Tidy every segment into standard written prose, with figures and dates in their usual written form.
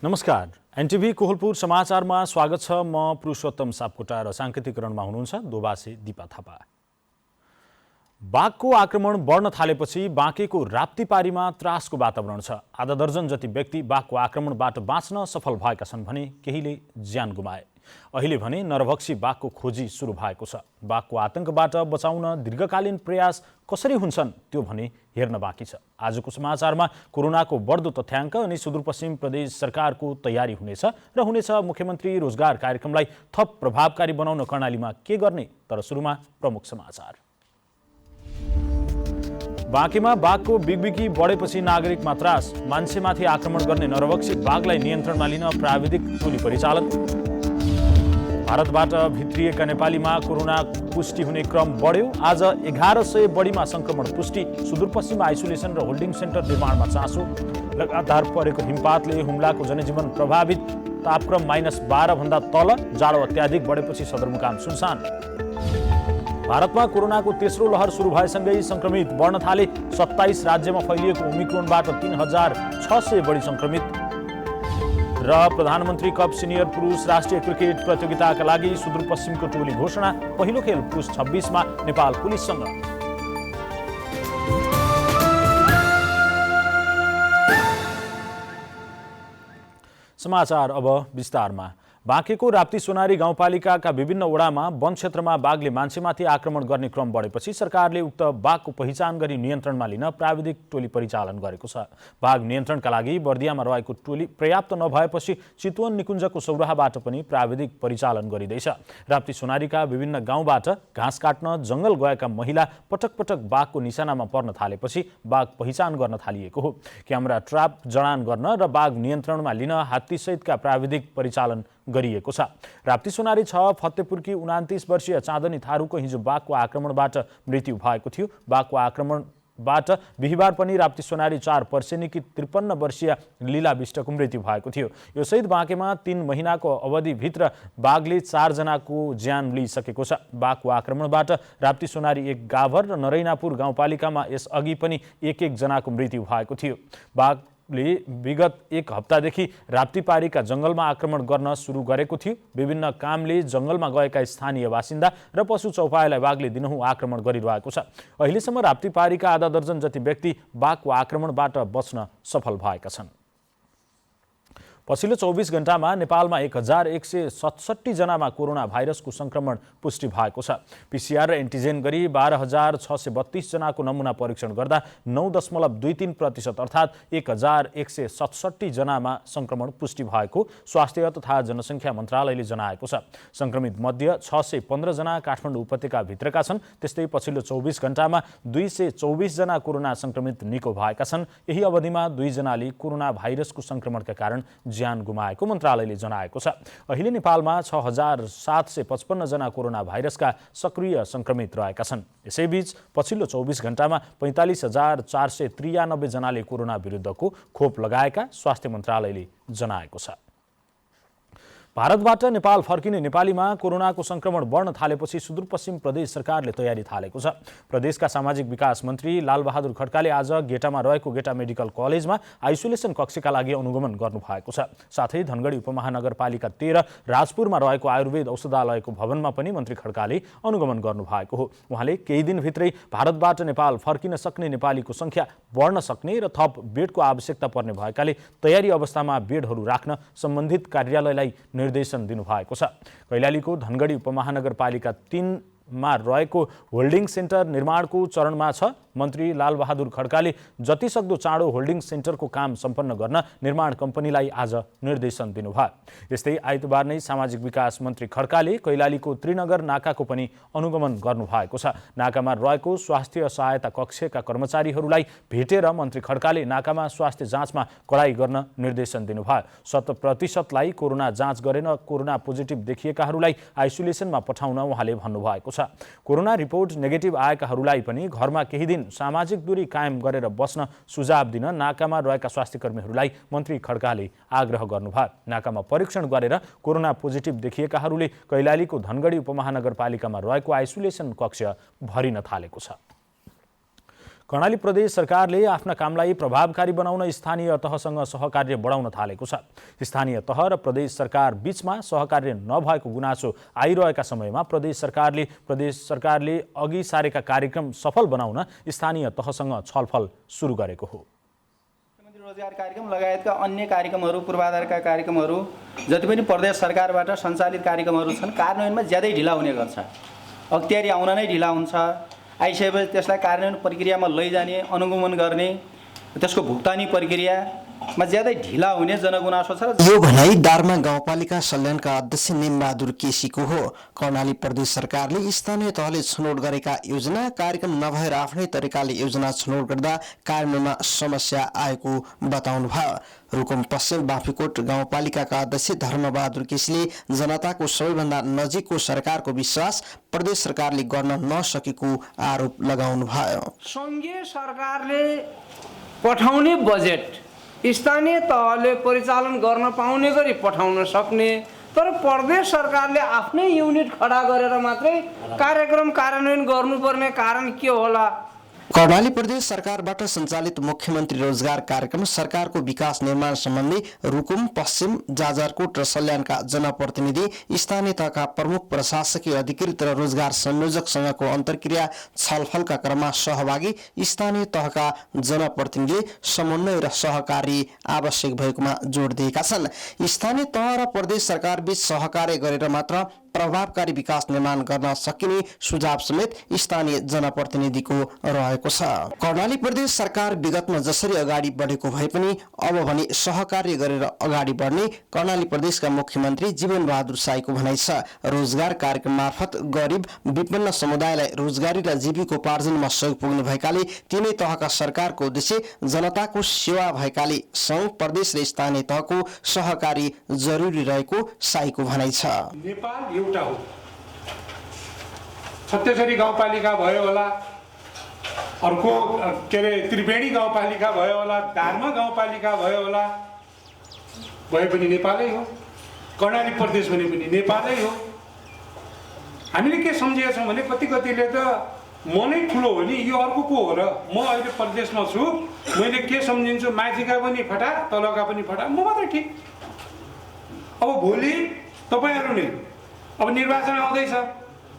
नमस्कार, एनटिभी कोहलपुर समाचारमा स्वागत छ। म पुरुषोत्तम सापकोटा र साङ्केतिकरणमा हुनुहुन्छ दोबासे दिपा थापा। बाघको आक्रमण बढ्न थालेपछि बाँकेको राप्तीपारीमा त्रासको वातावरण छ। आधा दर्जन जति व्यक्ति बाघको आक्रमणबाट बाँच्न सफल भएका छन् भने केहीले ज्यान गुमाए। अहिले भने नरभक्षी बाघको खोजी सुरु भएको छ। बाघको आतंकबाट बचाउन दीर्घकालीन प्रयास कसरी हुन्छन् त्यो भने हेर्न बाँकी छ। आजको समाचारमा कोरोनाको बढ्दो तथ्याङ्क अनि सुदूरपश्चिम प्रदेश सरकारको तयारी हुनेछ र हुनेछ मुख्यमन्त्री रोजगार कार्यक्रमलाई थप प्रभावकारी बनाउन कर्णालीमा के गर्ने। तर सुरुमा प्रमुख समाचार। बाँकेमा बाघको बिगबिगी बढेपछि नागरिकमा त्रास। मान्छेमाथि आक्रमण गर्ने नरभक्षी बाघलाई नियन्त्रणमा लिन प्राविधिक टोली परिचालन। भारतबाट भित्रिएका नेपालीमा कोरोना पुष्टि हुने क्रम बढ्यो। आज 1100 बढीमा संक्रमण पुष्टि। सुदूरपश्चिम आइसोलेसन र होल्डिङ सेन्टर निर्माणमा चासो। लगातार परेको हिमपातले हुम्लाको जनजीवन प्रभावित। तापक्रम -12 भन्दा तल। जाडो अत्याधिक बढेपछि सदरमुकाम सुनसान। भारतमा कोरोनाको तेस्रो लहर सुरु भएसँगै संक्रमित बढ्न थाले। 27 राज्यमा फैलिएको ओमिक्रोनबाट 3600 बढी संक्रमित। र प्रधानमन्त्री कप सिनियर पुरुष राष्ट्रिय क्रिकेट प्रतियोगिताका लागि सुदूरपश्चिमको टोली घोषणा। पहिलो खेल पुस 26 मा नेपाल पुलिससँग। समाचार अब विस्तारमा। बाँकेको राप्ती सोनारी गाउँपालिकाका विभिन्न वडामा वन क्षेत्रमा बाघले मान्छेमाथि आक्रमण गर्ने क्रम बढेपछि सरकारले उक्त बाघको पहिचान गरी नियन्त्रणमा लिन प्राविधिक टोली परिचालन गरेको छ। बाघ नियन्त्रणका लागि बर्दियामा रहेको टोली पर्याप्त नभएपछि चितवन निकुञ्जको सौराहाबाट पनि प्राविधिक परिचालन गरिँदैछ। राप्ती सोनारीका विभिन्न गाउँबाट घाँस काट्न जंगल गएका महिला पटक पटक बाघको निशानामा पर्न थालेपछि बाघ पहिचान गर्न थालिएको हो। क्यामेरा ट्र्याप जडान गर्न र बाघ नियन्त्रणमा लिन हात्तीसहितका प्राविधिक परिचालन गरिएको छ। राप्ती सोनारी 6 फतेपुरकी 29 वर्षीय चाँदनी थारूको हिजो बाघको आक्रमणबाट मृत्यु भएको थियो। बाघको आक्रमणबाट बिहिबार पनि राप्ती सोनारी 4 पर्सेनीकी 53 वर्षीय लीला विष्टको मृत्यु भएको थियो। यो सहित बाँकेमा 3 महिनाको अवधिभित्र बाघले 4 जनाको ज्यान लिइसकेको छ। बाघको आक्रमणबाट राप्ती सोनारी 1 गाभर र नरैनापुर गाउँपालिकामा यसअघि पनि 1-1 जनाको मृत्यु भएको थियो। बाघले विगत 1 हप्तादेखि राप्तीपारीका जंगलमा आक्रमण गर्न सुरु गरेको थियो। विभिन्न कामले जंगलमा गएका स्थानीय बासिन्दा र पशु चौपायालाई बाघले दिनहुँ आक्रमण गरिरहेको छ। अहिलेसम्म राप्तीपारीका आधा दर्जन जति व्यक्ति बाघको आक्रमणबाट बच्न सफल भएका छन्। पछिल्लो 24 घण्टामा नेपालमा 1167 जनामा कोरोना भाइरसको संक्रमण पुष्टि भएको छ। पीसीआर र एन्टिजेन गरी 12632 जनाको नमुना परीक्षण गर्दा 9.23% अर्थात् 1167 जनामा संक्रमण पुष्टि भएको स्वास्थ्य तथा जनसङ्ख्या मन्त्रालयले जनाएको छ। संक्रमित मध्ये 615 जना काठमाडौँ उपत्यकाभित्रका छन्। त्यस्तै पछिल्लो 24 घण्टामा 224 जना कोरोना संक्रमित निको भएका छन्। यही अवधिमा 2 जनाले कोरोना भाइरसको संक्रमणका कारण ज्यान गुमाएको मन्त्रालयले जनाएको छ। अहिले नेपालमा 6755 जना कोरोना भाइरसका सक्रिय संक्रमित रहेका छन्। यसैबीच पछिल्लो 24 घण्टामा 45493 जनाले कोरोना विरुद्धको खोप लगाएका स्वास्थ्य मन्त्रालयले जनाएको छ। भारतबाट नेपाल फर्किने नेपालीमा कोरोनाको संक्रमण बढ्न थालेपछि सुदूरपश्चिम प्रदेश सरकारले तयारी थालेको छ। प्रदेशका सामाजिक विकास मन्त्री लालबहादुर खड्काले आज गेटामा रहेको गेटा मेडिकल कलेजमा आइसोलेसन कक्षका लागि अनुगमन गर्नुभएको छ। साथै धनगढी उपमहानगरपालिका 13 राजपुरमा रहेको आयुर्वेद औषधालयको भवनमा पनि मन्त्री खड्काले अनुगमन गर्नुभएको हो। उहाँले केही दिनभित्रै भारतबाट नेपाल फर्किन सक्ने नेपालीको संख्या बढ्न सक्ने र थप बेडको आवश्यकता पर्ने भएकाले तयारी अवस्थामा बेडहरू राख्न सम्बन्धित कार्यालयलाई निर्देशन दिनुभएको छ। कैलालीको धनगढी उपमहानगरपालिका 3 मा रहेको होल्डिङ सेन्टर निर्माणको चरणमा छ। मन्त्री लालबहादुर खड्काले जतिसक्दो चाँडो होल्डिङ सेन्टरको काम सम्पन्न गर्न निर्माण कम्पनीलाई आज निर्देशन दिनुभयो। यस्तै आइतबार नै सामाजिक विकास मन्त्री खड्काले कैलालीको त्रिनगर नाकाको पनि अनुगमन गर्नुभएको छ। नाकामा रहेको स्वास्थ्य सहायता कक्षका कर्मचारीहरूलाई भेटेर मन्त्री खड्काले नाकामा स्वास्थ्य जाँचमा कडाई गर्न निर्देशन दिनुभयो। 100% कोरोना जाँच गरेर कोरोना पोजिटिभ देखिएकाहरूलाई आइसोलेसनमा पठाउन उहाँले भन्नुभएको छ। कोरोना रिपोर्ट नेगेटिभ आएकाहरूलाई पनि घरमा केही दिन सामाजिक दूरी कायम गरेर बस्न सुझाव दिन नाकामा रहेका स्वास्थ्यकर्मीहरूलाई मन्त्री खड्काले आग्रह गर्नुभयो। नाकामा परीक्षण गरेर कोरोना पोजिटिभ देखिएकाहरूले कैलालीको धनगढी उपमहानगरपालिकामा रहेको आइसोलेसन कक्ष भरिन थालेको छ। कर्णाली प्रदेश सरकारले आफ्ना कामलाई प्रभावकारी बनाउन स्थानीय तहसँग सहकार्य बढाउन थालेको छ। स्थानीय तह र प्रदेश सरकार बीचमा सहकार्य नभएको गुनासो आइरहेका समयमा प्रदेश सरकारले अघि सारेका कार्यक्रम सफल बनाउन स्थानीय तहसँग छलफल सुरु गरेको हो। रोजगार कार्यक्रम लगायतका अन्य कार्यक्रमहरू, पूर्वाधारका कार्यक्रमहरू जति पनि प्रदेश सरकारबाट सञ्चालित कार्यक्रमहरू छन्, कार्यान्वयनमा ज्यादै ढिला हुने गर्छ। अख्तियारी आउन नै ढिला हुन्छ। आइसकेपछि त्यसलाई कार्यान्वयन प्रक्रियामा लैजाने, अनुगमन गर्ने, त्यसको भुक्तानी प्रक्रियामा ज्यादै ढिला हुने जनगुनासो छ। यो भनाइ दार्मा गाउँपालिका सल्यानका अध्यक्ष नेमबहादुर केसीको हो। कर्णाली प्रदेश सरकारले स्थानीय तहले छनौट गरेका योजना कार्यक्रम नभएर आफ्नै तरिकाले योजना छनौट गर्दा कार्यान्वयनमा समस्या आएको बताउनु भयो। रुकुम पश्चिम बाँफीकोट गाउँपालिकाका अध्यक्ष धर्मबहादुर केसीले जनताको सबैभन्दा नजिकको सरकारको विश्वास प्रदेश सरकारले गर्न नसकेको आरोप लगाउनु भयो। सङ्घीय सरकारले पठाउने बजेट स्थानीय तहले परिचालन गर्न पाउने गरी पठाउन सक्ने, तर प्रदेश सरकारले आफ्नै युनिट खडा गरेर मात्रै कार्यक्रम कार्यान्वयन गर्नुपर्ने कारण के होला? कर्णाली प्रदेश सरकारबाट सञ्चालित मुख्यमन्त्री रोजगार कार्यक्रम सरकारको विकास निर्माण सम्बन्धी रुकुम पश्चिम, जाजरकोट र सल्यानका जनप्रतिनिधि, स्थानीय तहका प्रमुख प्रशासकीय अधिकृत र रोजगार संयोजकसँगको अन्तर्क्रिया छलफलका क्रममा सहभागी स्थानीय तहका जनप्रतिनिधि समन्वय र सहकारी आवश्यक भएकोमा जोड दिएका छन्। स्थानीय तह र प्रदेश सरकार बीच सहकार्य गरेर मात्र प्रभावकारी विकास निर्माण गर्न सकिने सुझाव समेत स्थानीय जनप्रतिनिधिको रहेको छ। कर्णाली प्रदेश सरकार विगतमा जसरी अगाडि बढेको भए पनि अब भने सहकार्य गरेर अगाडि बढ्ने कर्णाली प्रदेशका मुख्यमन्त्री जीवन बहादुर साईको भनाइ छ। रोजगार कार्यक्रम मार्फत गरिब विपन्न समुदायलाई रोजगारी र जीविकोपार्जनमा सहयोग पुग्ने भएकाले तिनै तहका सरकारको उद्देश्य जनताको सेवा भएकाले सङ्घ, प्रदेश र स्थानीय तहको सहकारी जरुरी रहेको साईको भनाइ छ। नेपाल एउटा हो। छत्तेश्वरी गाउँपालिका भयो होला, अर्को त्रिवेणी गाउँपालिका भयो होला, दार्मा गाउँपालिका भयो होला, भए पनि नेपालै हो। कर्णाली प्रदेश भने पनि नेपालै हो। हामीले के सम्झेका छौँ भने कतिले त म नै ठुलो हो नि, यो अर्को को हो र? म अहिले प्रदेशमा छु, मैले के सम्झिन्छु, माथिका पनि फटा तलका पनि फटा, म मात्रै ठिक। अब भोलि तपाईँहरू नै अब निर्वाचन आउँदैछ,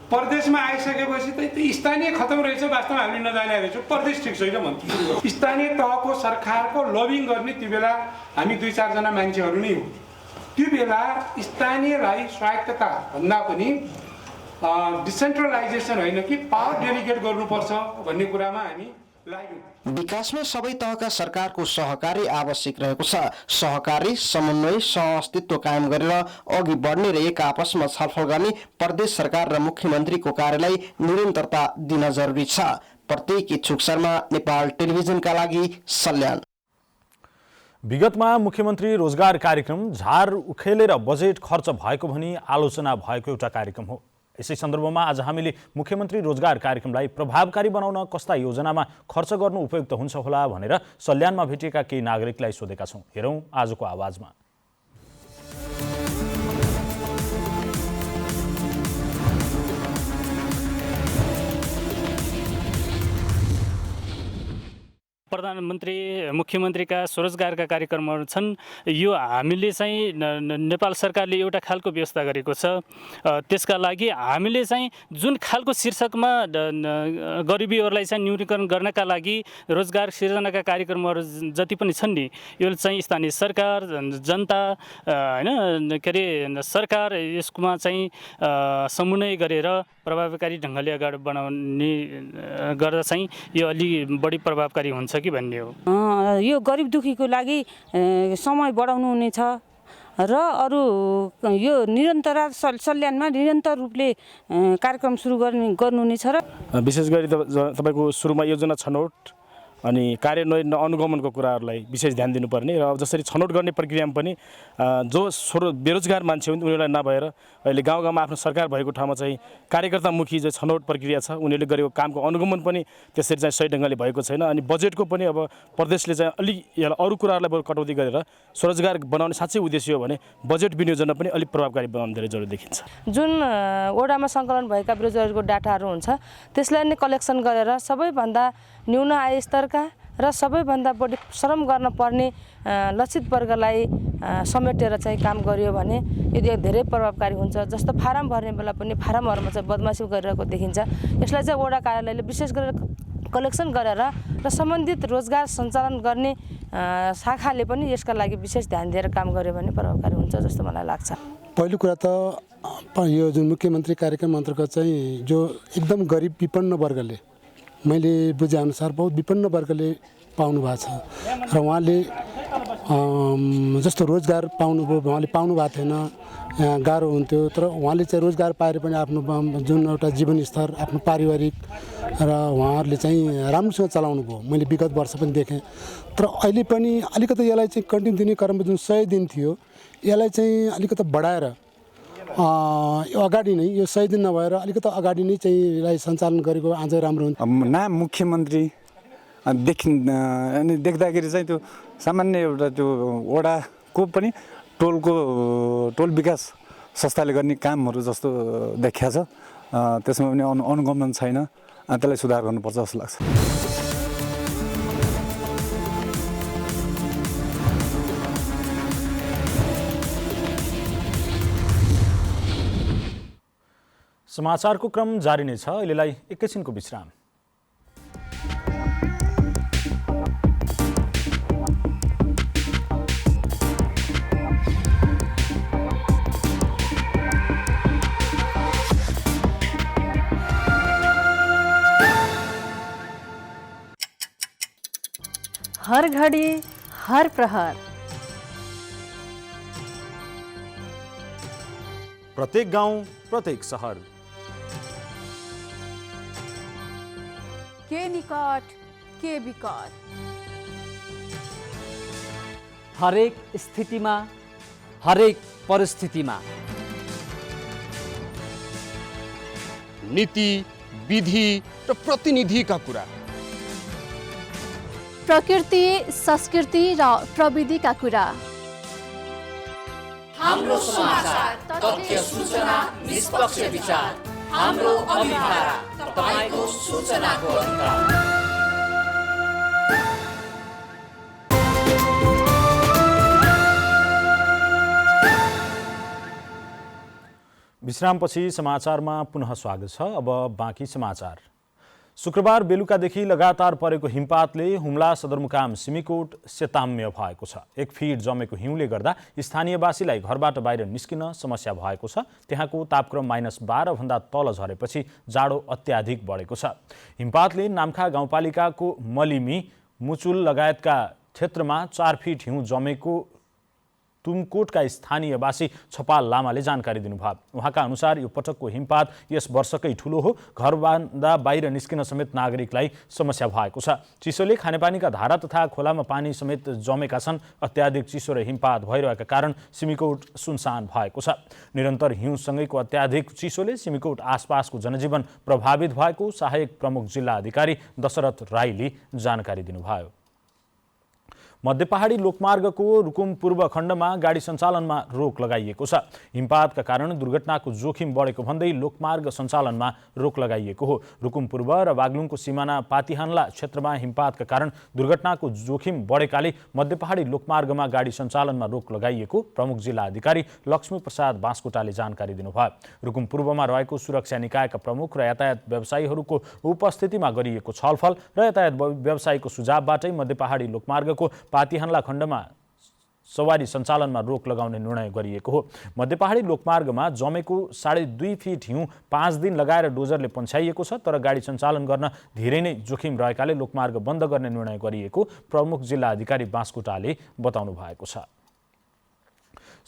प्रदेशमा आइसकेपछि त स्थानीय खतम रहेछ, वास्तवमा हामीले नजाने रहेछौँ, प्रदेश ठिक छैन भन्छु। स्थानीय तहको सरकारको लबिङ गर्ने त्यो बेला हामी 2-4 जना मान्छेहरू नै हो। त्यो बेला स्थानीयलाई स्वायत्तता भन्दा पनि डिसेन्ट्रलाइजेसन होइन कि पावर डेलिगेट गर्नुपर्छ भन्ने कुरामा हामी लाग्यौँ। विकासमा सबै तहका सरकारको सहकारी आवश्यक रहेको छ। सहकारी, समन्वय, सहअस्तित्व कायम गरेर अघि बढ्ने र एक आपसमा छलफल गर्ने प्रदेश सरकार र मुख्यमन्त्रीको कार्यलाई निरन्तरता दिन जरुरी छ। प्रत्येक इच्छुक शर्मा, नेपाल टेलिभिजनका लागि सल्यान। विगतमा मुख्यमन्त्री रोजगार कार्यक्रम झार उखेलेर बजेट खर्च भएको भनी आलोचना भएको एउटा कार्यक्रम हो। यसै सन्दर्भमा आज हामीले मुख्यमन्त्री रोजगार कार्यक्रमलाई प्रभावकारी बनाउन कस्ता योजनामा खर्च गर्नु उपयुक्त हुन्छ होला भनेर सल्यानमा भेटिएका केही नागरिकलाई सोधेका छौँ। हेरौँ आजको आवाजमा। प्रधानमन्त्री मुख्यमन्त्रीका स्वरोजगारका कार्यक्रमहरू छन्। यो हामीले चाहिँ नेपाल सरकारले एउटा खालको व्यवस्था गरेको छ। त्यसका लागि हामीले चाहिँ जुन खालको शीर्षकमा गरिबीहरूलाई चाहिँ न्यूनीकरण गर्नका लागि रोजगार सिर्जनाका कार्यक्रमहरू जति पनि छन् नि, यो चाहिँ स्थानीय सरकार, जनता होइन के अरे सरकार यसमा चाहिँ समन्वय गरेर प्रभावकारी ढङ्गले अगाडि बढाउने गर्दा चाहिँ यो अलि बढी प्रभावकारी हुन्छ कि भन्ने हो। यो गरिब दुखीको लागि समय बढाउनु हुनेछ र अरू यो निरन्तर सल्यानमा निरन्तर रूपले कार्यक्रम सुरु गर्नुहुनेछ र विशेष गरी तपाईँको सुरुमा योजना छनौट अनि कार्यान्वयन अनुगमनको कुराहरूलाई विशेष ध्यान दिनुपर्ने र जसरी छनौट गर्ने प्रक्रियामा पनि जो बेरोजगार मान्छे हुन् उनीहरूलाई नभएर अहिले गाउँ गाउँमा आफ्नो सरकार भएको ठाउँमा चाहिँ कार्यकर्तामुखी जो छनौट प्रक्रिया छ उनीहरूले गरेको कामको अनुगमन पनि त्यसरी चाहिँ सही ढङ्गले भएको छैन। अनि बजेटको पनि अब प्रदेशले चाहिँ अलिक यसलाई अरू कुराहरूलाई बरु कटौती गरेर स्वरोजगार बनाउने साँच्चै उद्देश्य हो भने बजेट विनियोजन पनि अलिक प्रभावकारी बनाउनु धेरै जरुरी देखिन्छ। जुन वडामा सङ्कलन भएका बेरोजगारको डाटाहरू हुन्छ त्यसलाई नै कलेक्सन गरेर सबैभन्दा न्यून आय स्तरका र सबैभन्दा बढी श्रम गर्न पर्ने लक्षित वर्गलाई समेटेर चाहिँ काम गरियो भने यो धेरै प्रभावकारी हुन्छ। जस्तो फारम भर्ने बेला पनि फारमहरूमा चाहिँ बदमासी गरिरहेको देखिन्छ। यसलाई चाहिँ वडा कार्यालयले विशेष गरेर कलेक्सन गरेर र सम्बन्धित रोजगार सञ्चालन गर्ने शाखाले पनि यसका लागि विशेष ध्यान दिएर काम गर्यो भने प्रभावकारी हुन्छ जस्तो मलाई लाग्छ। पहिलो कुरा त यो जुन मुख्यमन्त्री कार्यक्रम अन्तर्गत चाहिँ जो एकदम गरिब विपन्न वर्गले मैले बुझेअनुसार बहुत विपन्न वर्गले पाउनु भएको छ र उहाँले जस्तो रोजगार पाउनुभयो उहाँले पाउनु भएको थिएन, यहाँ गाह्रो हुन्थ्यो। तर उहाँले चाहिँ रोजगार पाएर पनि आफ्नो जुन एउटा जीवनस्तर आफ्नो पारिवारिक र उहाँहरूले चाहिँ राम्रोसँग चलाउनु भयो, मैले विगत वर्ष पनि देखेँ। तर अहिले पनि अलिकति यसलाई चाहिँ कन्टिन्यू दिने क्रममा जुन 100 दिन थियो यसलाई चाहिँ अलिकति बढाएर अगाडि नै यो 100 दिन नभएर अलिकति अगाडि नै चाहिँ यसलाई सञ्चालन गरेको अझै राम्रो हुन्छ। नाम मुख्यमन्त्री देख्दाखेरि चाहिँ त्यो सामान्य एउटा त्यो वडाको पनि टोल विकास संस्थाले गर्ने कामहरू जस्तो देखिया छ। त्यसमा पनि अनुगमन छैन, त्यसलाई सुधार गर्नुपर्छ जस्तो लाग्छ। समाचारको क्रम जारी नै छ। अहिलेलाई एकैछिनको विश्राम। हर घड़ी हर प्रहर प्रत्येक गाउँ प्रत्येक शहर के निकट के विकट हरेक स्थितिमा हरेक परिस्थितिमा नीति विधि र प्रतिनिधिका कुरा, प्रकृति संस्कृति र प्रविधिका कुरा, हाम्रो समाचार, तथ्य सूचना, निष्पक्ष विचार, हाम्रो अभिभारा, तपाईको सूचनाको अधिकार। विश्रामपछि समाचारमा पुनः स्वागत छ। अब बाँकी समाचार। शुक्रबार बेलुकादेखि लगातार परेको हिमपातले हुम्ला सदरमुकाम सिमीकोट सेताम्य भएको छ। 1 फिट जमेको हिउँले गर्दा स्थानीयवासीलाई घरबाट बाहिर निस्किन समस्या भएको छ। त्यहाँको तापक्रम -12 भन्दा तल झरेपछि जाडो अत्याधिक बढेको छ। हिमपातले नाम्खा गाउँपालिकाको मलिमी, मुचुल लगायतका क्षेत्रमा 4 फिट हिउँ जमेको तुमकोटका स्थानीयवासी छपाल लामाले जानकारी दिनुभयो। उहाँका अनुसार यो पटकको हिमपात यस वर्षकै ठुलो हो। घरभन्दा बाहिर निस्किन समेत नागरिकलाई समस्या भएको छ। चिसोले खानेपानीका धारा तथा खोलामा पानी समेत जमेका छन्। अत्याधिक चिसो र हिमपात भइरहेका कारण सिमीकोट सुनसान भएको छ। निरन्तर हिउँसँगैको अत्याधिक चिसोले सिमीकोट आसपासको जनजीवन प्रभावित भएको सहायक प्रमुख जिल्ला अधिकारी दशरथ राईले जानकारी दिनुभयो। मध्य पहाडी लोकमार्गको रुकुम पूर्व खण्डमा गाडी सञ्चालनमा रोक लगाइएको छ। हिमपातका कारण दुर्घटनाको जोखिम बढेको भन्दै लोकमार्ग सञ्चालनमा रोक लगाइएको हो। रुकुम पूर्व र बागलुङको सिमाना पातिहानला क्षेत्रमा हिमपातका कारण दुर्घटनाको जोखिम बढेकाले मध्य पहाडी लोकमार्गमा गाडी सञ्चालनमा रोक लगाइएको प्रमुख जिल्ला अधिकारी लक्ष्मी प्रसाद बास्कोटाले जानकारी दिनुभयो। रुकुम पूर्वमा रहेको सुरक्षा निकायका प्रमुख र यातायात व्यवसायीहरूको उपस्थितिमा गरिएको छलफल र यातायात व्यवसायीको सुझावबाटै मध्य पहाडी लोकमार्गको पातिहानला खण्डमा सवारी सञ्चालनमा रोक लगाउने निर्णय गरिएको हो। मध्य पहाडी लोकमार्गमा जमेको 2.5 फिट हिउँ 5 दिन लगाएर डोजरले पन्छाइएको छ। तर गाडी सञ्चालन गर्न धेरै नै जोखिम रहेकाले लोकमार्ग बन्द गर्ने निर्णय गरिएको प्रमुख जिल्ला अधिकारी बास्कोटाले बताउनु भएको छ।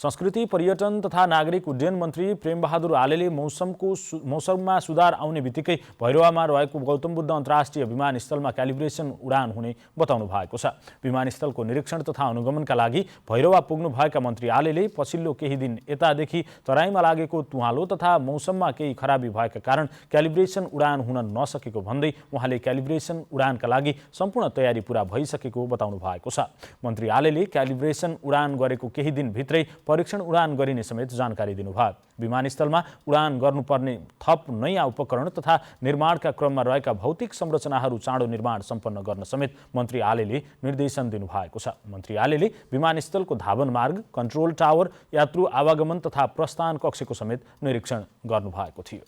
संस्कृति पर्यटन तथा नागरिक उड्डयन मन्त्री प्रेमबहादुर आलेले मौसममा सुधार आउने बित्तिकै भैरवामा रहेको गौतम बुद्ध अन्तर्राष्ट्रिय विमानस्थलमा क्यालिब्रेसन उडान हुने बताउनु भएको छ। विमानस्थलको निरीक्षण तथा अनुगमनका लागि भैरवा पुग्नुभएका मन्त्री आलेले पछिल्लो केही दिन यतादेखि तराईमा लागेको तुहालो तथा मौसममा केही खराबी भएका कारण क्यालिब्रेसन उडान हुन नसकेको भन्दै उहाँले क्यालिब्रेसन उडानका लागि सम्पूर्ण तयारी पूरा भइसकेको बताउनु भएको छ। मन्त्री आलेले क्यालिब्रेसन उडान गरेको केही दिनभित्रै परीक्षण उडान गरिने समेत जानकारी दिनुभयो। विमानस्थलमा उडान गर्नुपर्ने थप नयाँ उपकरण तथा निर्माणका क्रममा रहेका भौतिक संरचनाहरू चाँडो निर्माण सम्पन्न गर्न समेत मन्त्री आलेले निर्देशन दिनुभएको छ। मन्त्री आलेले विमानस्थलको धावन मार्ग, कन्ट्रोल टावर, यात्रु आवागमन तथा प्रस्थान कक्षको समेत निरीक्षण गर्नुभएको थियो।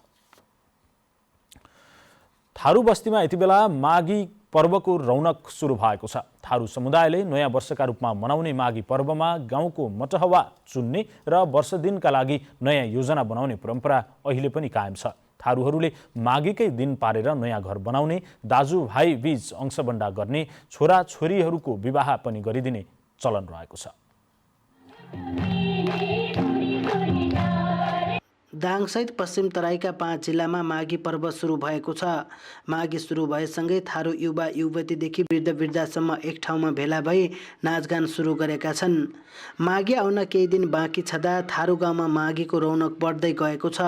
थारू बस्तीमा यति बेला माघी पर्वको रौनक सुरु भएको छ। थारू समुदायले नयाँ वर्षका रूपमा मनाउने माघी पर्वमा गाउँको मटहवा चुन्ने र वर्ष दिनका लागि नयाँ योजना बनाउने परम्परा अहिले पनि कायम छ। थारूहरूले माघीकै दिन पारेर नयाँ घर बनाउने, दाजुभाइ बीच अंशबन्डा गर्ने, छोराछोरीहरूको विवाह पनि गरिदिने चलन रहेको छ। दाङसहित पश्चिम तराईका 5 जिल्लामा माघी पर्व सुरु भएको छ। माघी सुरु भएसँगै थारू युवा युवतीदेखि वृद्ध वृद्धासम्म एक ठाउँमा भेला भई नाचगान सुरु गरेका छन्। माघी आउन केही दिन बाँकी छँदा थारू गाउँमा माघीको रौनक बढ्दै गएको छ।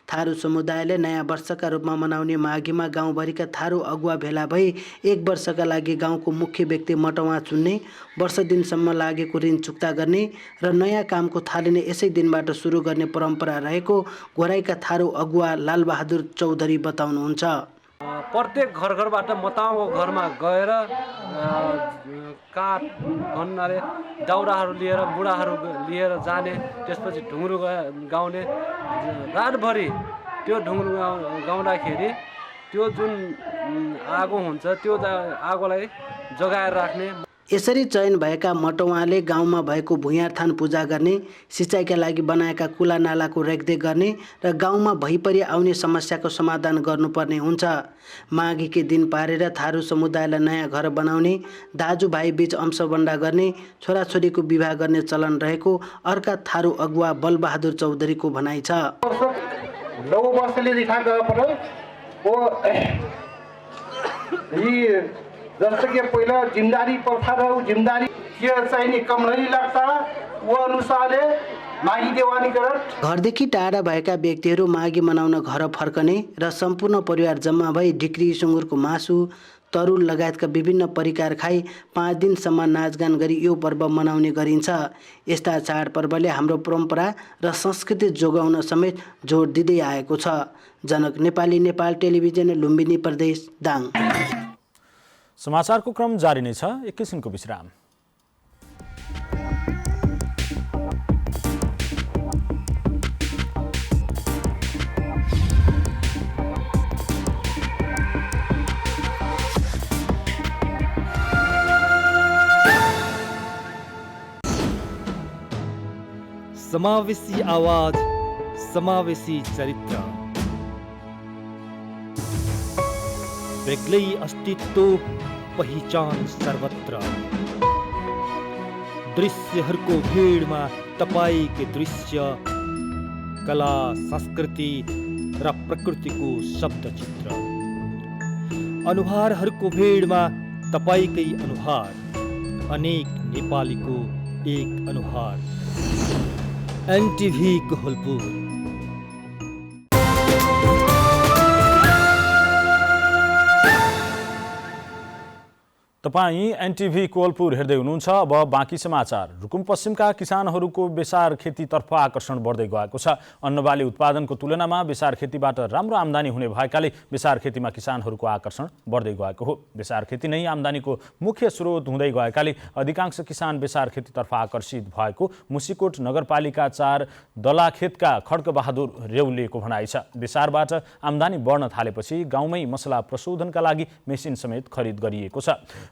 थारू समुदायले नयाँ वर्षका रूपमा मनाउने माघीमा गाउँभरिका थारू अगुवा भेला भई एक वर्षका लागि गाउँको मुख्य व्यक्ति मटवा चुन्ने, वर्ष दिनसम्म लागेको ऋण चुक्ता गर्ने र नयाँ कामको थालिने यसै दिनबाट सुरु गर्ने परम्परा रहेको घोराईका थारू अगुवा लालबहादुर चौधरी बताउनुहुन्छ। प्रत्येक घरबाट मताउको घरमा गएर काठ खन्नाले दाउराहरू लिएर बुढाहरू लिएर जाने, त्यसपछि ढुङ्ग्रो गाउने। रातभरि त्यो ढुङ्ग्रो गाउँदाखेरि त्यो जुन आगो हुन्छ त्यो आगोलाई जगाएर राख्ने। यसरी चयन भएका मटौवाले गाउँमा भएको भुइँथान पूजा गर्ने, सिँचाइका लागि बनाएका कुला नालाको रेखदेख गर्ने र गाउँमा भइपरि आउने समस्याको समाधान गर्नुपर्ने हुन्छ। माघीकै दिन पारेर थारू समुदायलाई नयाँ घर बनाउने, दाजुभाइ बीच अंशबन्डा गर्ने, छोराछोरीको विवाह गर्ने चलन रहेको अर्का थारू अगुवा बलबहादुर चौधरीको भनाइ छ। जस्तो कि पहिला जिम्मेदारी प्रथा र जिम्मेदारी के चाहिँ नि कम नहीं लाग्छ वो अनुसारले माघी देवानी गरेर घरदेखि टाढा भएका व्यक्तिहरू माघी मनाउन घर फर्कने र सम्पूर्ण परिवार जम्मा भई ढिक्री, सुँगुरको मासु, तरुल लगायतका विभिन्न परिकार खाई 5 दिनसम्म नाचगान गरी यो पर्व मनाउने गरिन्छ। यस्ता चाडपर्वले हाम्रो परम्परा र संस्कृति जोगाउन समेत जोड दिँदै आएको छ। जनक नेपाली, नेपाल टेलिभिजन, लुम्बिनी प्रदेश, दाङ। समाचारको क्रम जारी नै छ, एक किसिमको विश्राम। समावेशी आवाज, समावेशी चरित्र, बेग्लै अस्तित्व, पहिचान सर्वत्र। दृश्यहरूको भीडमा तपाईको दृश्य, कला, संस्कृति र प्रकृतिको शब्दचित्र। अनुहारहरूको भीडमा तपाईकै अनुहार, अनेक नेपालीको एक अनुहार। एनटिभी कोहलपुर। तपाईँ एनटिभी कोहलपुर हेर्दै हुनुहुन्छ। अब बाँकी समाचार। रुकुम पश्चिमका किसानहरूको बेसार खेतीतर्फ आकर्षण बढ्दै गएको छ। अन्नबाली उत्पादनको तुलनामा बेसार खेतीबाट राम्रो आम्दानी हुने भएकाले बेसार खेतीमा किसानहरूको आकर्षण बढ्दै गएको हो। बेसार खेती नै आम्दानीको मुख्य स्रोत हुँदै गएकाले अधिकांश किसान बेसार खेतीतर्फ आकर्षित भएको मुसिकोट नगरपालिका 4 दलाखेतका खड्कबहादुर रेउलेको भनाइ छ। बेसारबाट आम्दानी बढ्न थालेपछि गाउँमै मसला प्रशोधनका लागि मेसिन समेत खरिद गरिएको छ।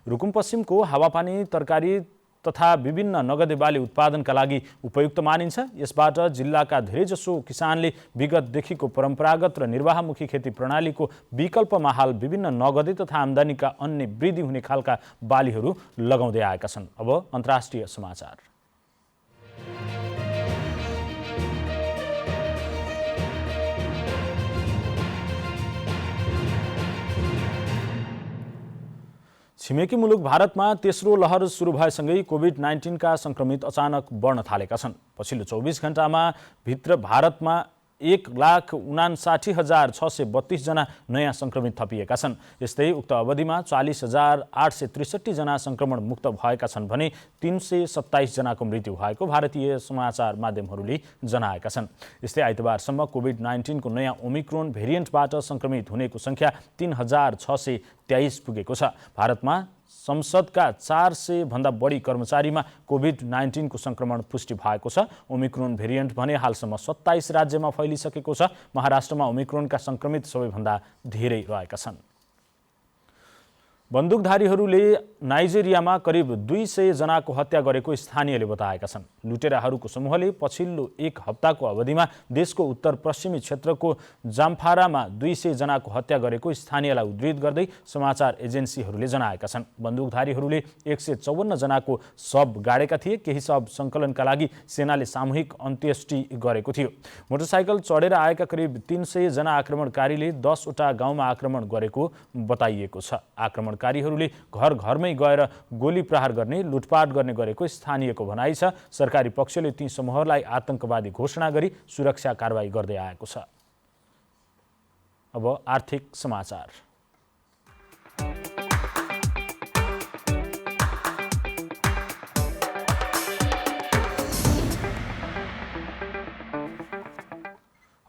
रुकुम पश्चिमको हावापानी, तरकारी तथा विभिन्न नगदे बाली उत्पादनका लागि उपयुक्त मानिन्छ। यसबाट जिल्लाका धेरैजसो किसानले विगतदेखिको परम्परागत र निर्वाहमुखी खेती प्रणालीको विकल्पमा हाल विभिन्न नगदे तथा आम्दानीका अन्य वृद्धि हुने खालका बालीहरू लगाउँदै आएका छन्। अब अन्तर्राष्ट्रिय समाचार। छिमेकी मुलुक भारतमा तेस्रो लहर सुरु भएसँगै कोभिड-19 का संक्रमित अचानक बढ्न थालेका छन्। पछिल्लो 24 घण्टामा भित्र भारतमा 1,59,632 जना नयाँ संक्रमित थपिएका छन्। यस्तै उक्त अवधिमा 40,863 जना संक्रमण मुक्त भएका छन् भने 327 जनाको मृत्यु भएको भारतीय समाचार माध्यमहरूले जनाएका छन्। यस्तै आइतबारसम्म कोभिड-19 को नयाँ ओमिक्रोन भेरिएन्टबाट संक्रमित हुनेको संख्या 3,623 पुगेको छ। भारतमा संसदका 400 भन्दा बढी कर्मचारीमा कोभिड-19 को संक्रमण पुष्टि भएको छ। ओमिक्रोन भेरिएन्ट भने हालसम्म 27 राज्यमा फैलिसकेको छ। महाराष्ट्रमा ओमिक्रोनका संक्रमित सबैभन्दा धेरै रहेका छन्। बन्दुकधारीहरूले नाइजेरियामा करिब 200 जनाको हत्या गरेको स्थानीयले बताएका छन्। लुटेराहरूको समूहले पछिल्लो एक हप्ताको अवधिमा देशको उत्तर पश्चिमी क्षेत्रको जाम्फारामा 200 जनाको हत्या गरेको स्थानीयलाई उद्धृत गर्दै समाचार एजेन्सीहरूले जनाएका छन्। बन्दुकधारीहरूले 154 जनाको शव गाडेका थिए। केही शव सङ्कलनका लागि सेनाले सामूहिक अन्त्येष्टि गरेको थियो। मोटरसाइकल चढेर आएका करिब 300 जना आक्रमणकारीले 10 वटा गाउँमा आक्रमण गरेको बताइएको छ। आक्रमणकारीहरूले घर घरमै गएर गोली प्रहार गर्ने, लुटपाट गर्ने गरेको स्थानीयको भनाइ छ। सरकारी पक्षले ती समूहहरूलाई आतंकवादी घोषणा गरी सुरक्षा कारबाही गर्दै आएको छ। अब आर्थिक समाचार।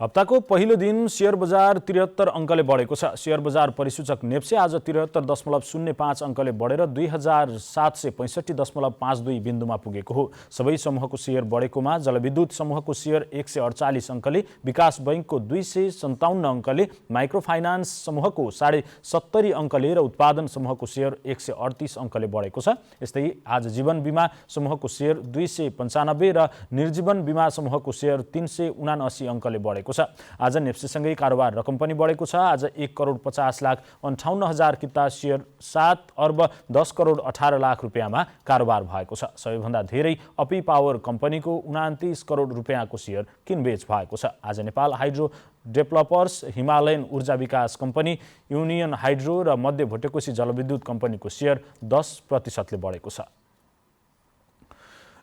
हप्ताको पहिलो दिन शेयर बजार 73 अङ्कले बढेको छ। शेयर बजार परिसूचक नेप्से आज 73.05 अङ्कले बढेर 2765.52 बिन्दुमा पुगेको हो। सबै समूहको शेयर बढेकोमा जलविद्युत समूहको शेयर 148 अङ्कले, विकास बैंकको 257 अङ्कले, माइक्रो फाइनान्स समूहको 70.5 अङ्कले र उत्पादन समूहको शेयर 138 अङ्कले बढेको छ। यस्तै आज जीवन बीमा समूहको शेयर 295 र निर्जीवन बीमा समूहको शेयर 379 अङ्कले बढेको छ। आज नेप्सेसँगै कारोबार रकम पनि बढेको छ। आज 1,50,58,000 किता शेयर 7,10,18,00,000 रुपियाँमा कारोबार भएको छ। सबैभन्दा धेरै अपी पावर कम्पनीको 29 करोड रुपियाँको शेयर किनबेच भएको छ। आज नेपाल हाइड्रो डेभलपर्स, हिमालयन ऊर्जा विकास कम्पनी, युनियन हाइड्रो र मध्य भुटेकोशी जलविद्युत कम्पनीको शेयर 10% बढेको छ।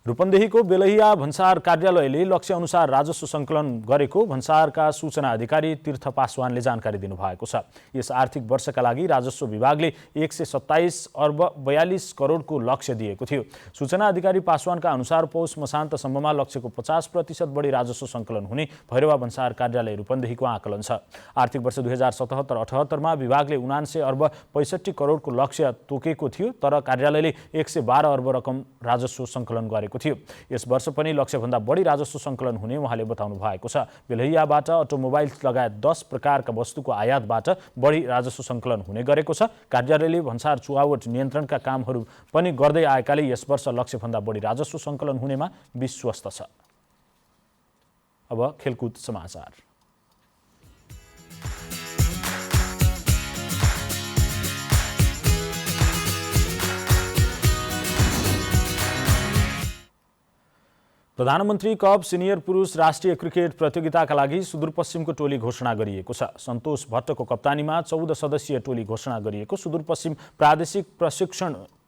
रूपन्देहीको बेलहिया भन्सार कार्यालयले लक्ष्य अनुसार राजस्व सङ्कलन गरेको भन्सारका सूचना अधिकारी तीर्थ पासवानले जानकारी दिनुभएको छ। यस आर्थिक वर्षका लागि राजस्व विभागले 127 अर्ब 42 करोडको लक्ष्य दिएको थियो। सूचना अधिकारी पासवानका अनुसार पौष मसान्तसम्ममा लक्ष्यको 50% बढी राजस्व सङ्कलन हुने भैरवा भन्सार कार्यालय रूपन्देहीको आकलन छ। आर्थिक वर्ष 2077-78 मा विभागले 79 अर्ब 65 करोडको लक्ष्य तोकेको थियो, तर कार्यालयले 112 अर्ब रकम राजस्व सङ्कलन गरेको थियो। यस वर्ष पनि लक्ष्यभन्दा बढी राजस्व सङ्कलन हुने उहाँले बताउनु भएको छ। बेलहियाबाट अटोमोबाइल लगायत 10 प्रकारका वस्तुको आयातबाट बढी राजस्व सङ्कलन हुने गरेको छ। कार्यालयले भन्सार चुहावट नियन्त्रणका कामहरू पनि गर्दै आएकाले यस वर्ष लक्ष्यभन्दा बढी राजस्व सङ्कलन हुनेमा विश्वस्त छ। अब खेलकुद समाचार। प्रधानमन्त्री कप सिनियर पुरुष राष्ट्रिय क्रिकेट प्रतियोगिताका लागि सुदूरपश्चिमको टोली घोषणा गरिएको छ। सन्तोष भट्टको कप्तानीमा 14 सदस्यीय टोली घोषणा गरिएको सुदूरपश्चिम प्रादेशिक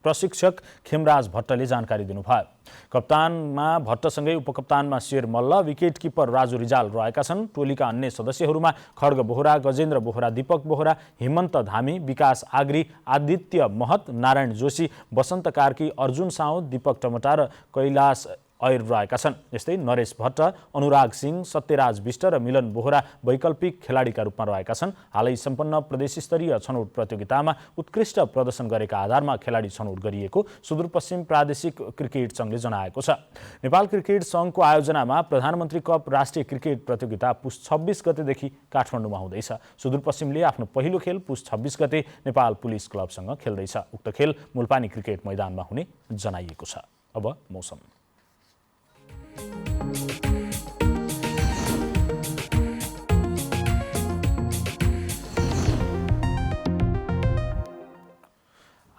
प्रशिक्षक खेमराज भट्टले जानकारी दिनुभयो। कप्तानमा भट्टसँगै उपकप्तानमा शेर मल्ल, विकेट किपर राजु रिजाल रहेका छन्। टोलीका अन्य सदस्यहरूमा खड्ग बोहरा, गजेन्द्र बोहरा, दीपक बोहरा, हेमन्त धामी, विकास आग्री, आदित्य महत, नारायण जोशी, वसन्त कार्की, अर्जुन साउद, दीपक टमटा र कैलाश ऐर रहेका छन्। यस्तै नरेश भट्ट, अनुराग सिंह, सत्यराज विष्ट र मिलन बोहरा वैकल्पिक खेलाडीका रूपमा रहेका छन्। हालै सम्पन्न प्रदेशस्तरीय छनौट प्रतियोगितामा उत्कृष्ट प्रदर्शन गरेका आधारमा खेलाडी छनौट गरिएको सुदूरपश्चिम प्रादेशिक क्रिकेट सङ्घले जनाएको छ। नेपाल क्रिकेट सङ्घको आयोजनामा प्रधानमन्त्री कप राष्ट्रिय क्रिकेट प्रतियोगिता पुस 26 गतेदेखि काठमाडौँमा हुँदैछ। सुदूरपश्चिमले आफ्नो पहिलो खेल पुस 26 गते नेपाल पुलिस क्लबसँग खेल्दैछ। उक्त खेल मुलपानी क्रिकेट मैदानमा हुने जनाइएको छ। अब मौसम।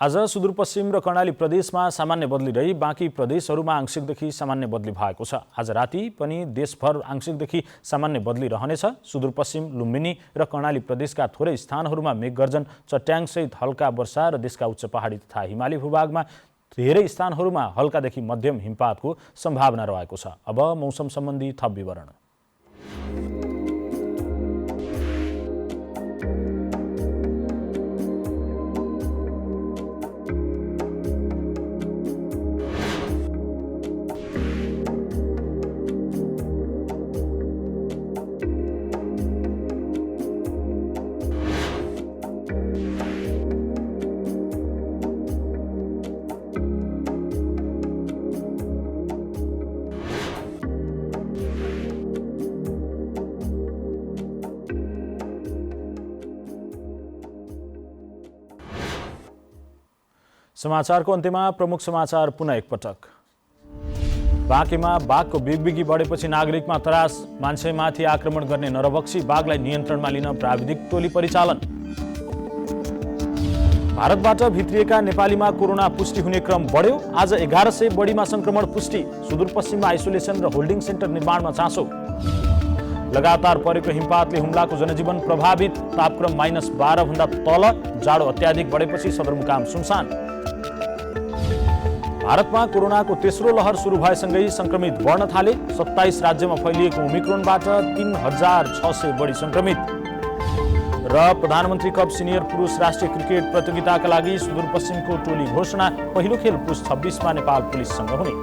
आज सुदूरपश्चिम र कर्णाली प्रदेशमा सामान्य बदली रही बाँकी प्रदेशहरूमा आंशिकदेखि सामान्य बदली भएको छ। आज राति पनि देशभर आंशिकदेखि सामान्य बदली रहनेछ। सुदूरपश्चिम, लुम्बिनी र कर्णाली प्रदेशका थोरै स्थानहरूमा मेघगर्जन, चट्याङसहित हल्का वर्षा र देशका उच्च पहाडी तथा हिमाली भूभागमा धेरै स्थानहरूमा हल्कादेखि मध्यम हिमपातको सम्भावना रहेको छ। अब मौसम सम्बन्धी थप विवरण। समाचारको अन्त्यमा प्रमुख समाचार पुनः एकपटक। बाँकेमा बाघको बिगबिगी बढेपछि नागरिकमा त्रास, मान्छेमाथि आक्रमण गर्ने नरभक्षी बाघलाई नियन्त्रणमा लिन प्राविधिक टोली परिचालन। भारतबाट भित्रिएका नेपालीमा कोरोना पुष्टि हुने क्रम बढ्यो। आज 1100 बढीमा संक्रमण पुष्टि। सुदूरपश्चिममा आइसोलेसन र होल्डिङ सेन्टर निर्माणमा चासो। लगातार परेको हिमपातले हुम्लाको जनजीवन प्रभावित। तापक्रम -12 भन्दा तल। जाडो अत्याधिक बढेपछि सदरमुकाम सुनसान। भारतमा कोरोनाको तेस्रो लहर सुरु भएसँगै संक्रमित बढ्न थाले। 27 राज्यमा फैलिएको ओमिक्रोनबाट 3600 बढी संक्रमित। र प्रधानमन्त्री कप सिनियर पुरुष राष्ट्रिय क्रिकेट प्रतियोगिताका लागि सुदूरपश्चिमको टोली घोषणा। पहिलो खेल पुस 26मा नेपाल पुलिससँग हुने।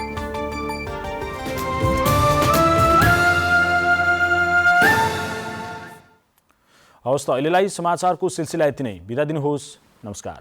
हवस् त अहिलेलाई समाचारको सिलसिला यति नै। बिदा दिनुहोस्। नमस्कार।